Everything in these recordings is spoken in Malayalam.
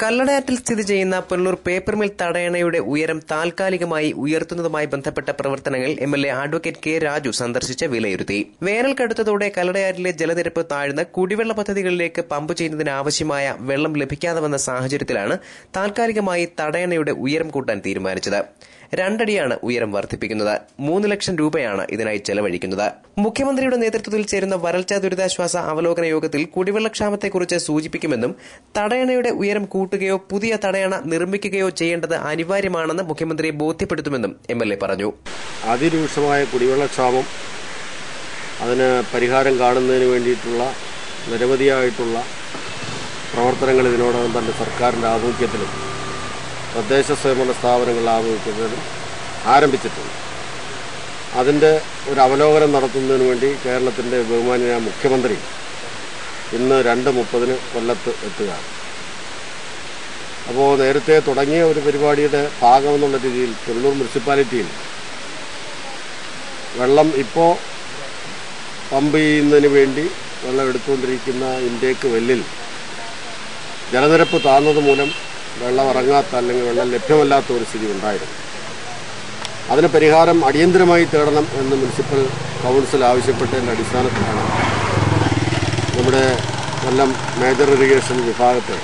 കല്ലടയാറ്റിൽ സ്ഥിതി ചെയ്യുന്ന പുനലൂർ പേപ്പർ മിൽ തടയണയുടെ ഉയരം താൽക്കാലികമായി ഉയർത്തുന്നതുമായി ബന്ധപ്പെട്ട പ്രവർത്തനങ്ങൾ എംഎൽഎ അഡ്വക്കേറ്റ് കെ രാജു സന്ദർശിച്ച് വിലയിരുത്തി. വേനൽ കടുത്തതോടെ കല്ലടയാറ്റിലെ ജലനിരപ്പ് താഴ്ന്ന് കുടിവെള്ള പദ്ധതികളിലേക്ക് പമ്പ് ചെയ്യുന്നതിന് ആവശ്യമായ വെള്ളം ലഭിക്കാതെ വന്ന സാഹചര്യത്തിലാണ് താൽക്കാലികമായി തടയണയുടെ ഉയരം കൂട്ടാൻ തീരുമാനിച്ചത്. 2 അടിയാണ് ഉയരം വർദ്ധിപ്പിക്കുന്നത്. 3 ലക്ഷം രൂപയാണ് ഇതിനായി ചെലവഴിക്കുന്നത്. മുഖ്യമന്ത്രിയുടെ നേതൃത്വത്തിൽ ചേരുന്ന വരൾച്ചാ ദുരിതാശ്വാസ അവലോകന യോഗത്തിൽ കുടിവെള്ളക്ഷാമത്തെക്കുറിച്ച് സൂചിപ്പിക്കുമെന്നും തടയണയുടെ ഉയരം കൂട്ടുകയോ പുതിയ തടയണ നിർമ്മിക്കുകയോ ചെയ്യേണ്ടത് അനിവാര്യമാണെന്ന് മുഖ്യമന്ത്രിയെ ബോധ്യപ്പെടുത്തുമെന്നും എംഎൽഎ പറഞ്ഞു. അതിരൂക്ഷമായ കുടിവെള്ളക്ഷാമം, അതിന് പരിഹാരം കാണുന്നതിന് വേണ്ടിയിട്ടുള്ള നിരവധിയായിട്ടുള്ള പ്രവർത്തനങ്ങൾ ഇതിനോടകം തന്നെ സർക്കാരിന്റെ ആഭിമുഖ്യത്തിലും തദ്ദേശ സ്വയംഭരണ സ്ഥാപനങ്ങളുടെ ആഭിമുഖ്യത്തിലും ആരംഭിച്ചിട്ടുണ്ട്. അതിന്റെ ഒരു അവലോകനം നടത്തുന്നതിന് വേണ്ടി കേരളത്തിന്റെ ബഹുമാന്യനായ മുഖ്യമന്ത്രി ഇന്ന് 2:30 കൊല്ലത്ത് എത്തുകയാണ്. അപ്പോൾ നേരത്തെ തുടങ്ങിയ ഒരു പരിപാടിയുടെ ഭാഗമെന്നുള്ള രീതിയിൽ പുനലൂർ മുനിസിപ്പാലിറ്റിയിൽ വെള്ളം ഇപ്പോൾ പമ്പ് ചെയ്യുന്നതിന് വേണ്ടി വെള്ളം എടുത്തുകൊണ്ടിരിക്കുന്ന ഇൻടേക്ക് വെല്ലിൽ ജലനിരപ്പ് താഴ്ന്നത് മൂലം വെള്ളം ഇറങ്ങാത്ത അല്ലെങ്കിൽ വെള്ളം ലഭ്യമല്ലാത്ത ഒരു സ്ഥിതി ഉണ്ടായിരുന്നു. അതിന് പരിഹാരം അടിയന്തരമായി തേടണം എന്ന് മുനിസിപ്പൽ കൗൺസിൽ ആവശ്യപ്പെട്ടതിൻ്റെ അടിസ്ഥാനത്തിലാണ് നമ്മുടെ കൊല്ലം മേജർ ഇറിഗേഷൻ വിഭാഗത്തെ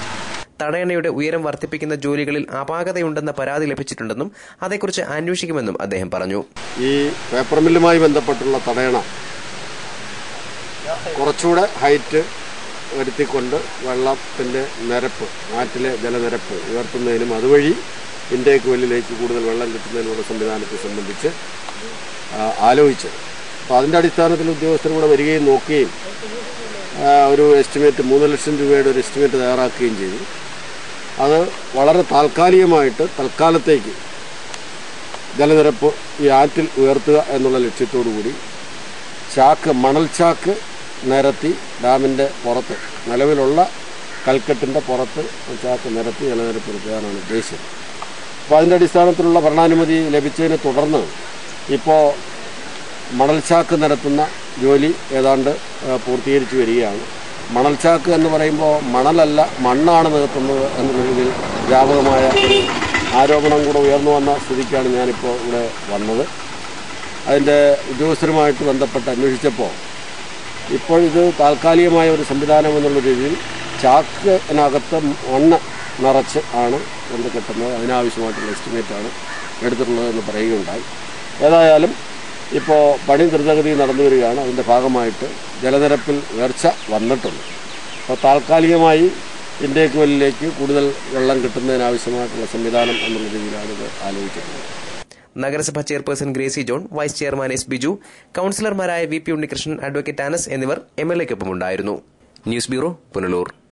തടയണയുടെ ഉയരം വർദ്ധിപ്പിക്കുന്ന ജോലികളിൽ അപാകതയുണ്ടെന്ന പരാതി ലഭിച്ചിട്ടുണ്ടെന്നും അതേക്കുറിച്ച് അന്വേഷിക്കുമെന്നും അദ്ദേഹം പറഞ്ഞു. ഈ പേപ്പർ മില്ലുമായി ബന്ധപ്പെട്ടുള്ള തടയണ കുറച്ചുകൂടെ ഹൈറ്റ് വരുത്തിക്കൊണ്ട് വെള്ളത്തിന്റെ നിരപ്പ്, നാട്ടിലെ ജലനിരപ്പ് ഉയർത്തുന്നതിനും അതുവഴി ഇൻടേക്ക് വെല്ലിലേക്ക് കൂടുതൽ വെള്ളം കിട്ടുന്നതിനുള്ള സംവിധാനത്തെ സംബന്ധിച്ച് ആലോചിച്ചത്. അപ്പോൾ അതിന്റെ അടിസ്ഥാനത്തിൽ ഉദ്യോഗസ്ഥരും കൂടെ വരികയും നോക്കുകയും ഒരു എസ്റ്റിമേറ്റ് 3 ലക്ഷം രൂപയുടെ ഒരു എസ്റ്റിമേറ്റ് തയ്യാറാക്കുകയും ചെയ്തു. അത് വളരെ താൽക്കാലികമായിട്ട് തൽക്കാലത്തേക്ക് ജലനിരപ്പ് ഈ ആറ്റിൽ ഉയർത്തുക എന്നുള്ള ലക്ഷ്യത്തോടു കൂടി മണൽ ചാക്ക് നിരത്തി ഡാമിന്റെ പുറത്ത്, നിലവിലുള്ള കൽക്കെട്ടിന്റെ പുറത്ത് ചാക്ക് നിരത്തി ജലനിരപ്പ് ഉയർത്തുകയാണ് ഉദ്ദേശിച്ചത്. അപ്പോൾ അതിന്റെ അടിസ്ഥാനത്തിലുള്ള ഭരണാനുമതി ലഭിച്ചതിനെ തുടർന്ന് ഇപ്പോൾ മണൽച്ചാക്ക് നിരത്തുന്ന ജോലി ഏതാണ്ട് പൂർത്തീകരിച്ചു വരികയാണ്. മണൽച്ചാക്ക് എന്ന് പറയുമ്പോൾ മണലല്ല, മണ്ണാണ് നികത്തുന്നത് എന്നുള്ള രീതിയിൽ വ്യാപകമായ ആരോപണം കൂടെ ഉയർന്നു വന്ന സ്ഥിതിക്കാണ് ഞാനിപ്പോൾ ഇവിടെ വന്നത്. അതിൻ്റെ ഉദ്യോഗസ്ഥരുമായിട്ട് ബന്ധപ്പെട്ട് അന്വേഷിച്ചപ്പോൾ ഇപ്പോൾ ഇത് താൽക്കാലികമായ ഒരു സംവിധാനം എന്നുള്ള രീതിയിൽ ചാക്കിനകത്ത് മണ്ണ് നിറച്ച് ആണ് കൊണ്ട് കെട്ടുന്നത്. അതിനാവശ്യമായിട്ടുള്ള എസ്റ്റിമേറ്റാണ് എടുത്തിട്ടുള്ളതെന്ന് പറയുകയുണ്ടായി. ഏതായാലും ഇപ്പോൾ പണി ദ്രുതഗതി നടന്നു വരികയാണ്. അതിൻ്റെ ഭാഗമായിട്ട് ജലനിരപ്പിൽ ഉയർച്ച വന്നിട്ടുണ്ട്. അപ്പോൾ താൽക്കാലികമായി ഇൻടേക്ക് വെല്ലിലേക്ക് കൂടുതൽ വെള്ളം കിട്ടുന്നതിനാവശ്യമായിട്ടുള്ള സംവിധാനം എന്നുള്ള രീതിയിലാണ് ഇത് ആലോചിക്കുന്നത്. നഗരസഭാ chairperson Gracy John, vice chairman S Biju, കൌൺസിലർമാരായ V P Unnikrishnan, advocate Anas എന്നിവർ എംഎൽഎക്കൊപ്പമുണ്ടായിരുന്നു. News bureau, Punalur.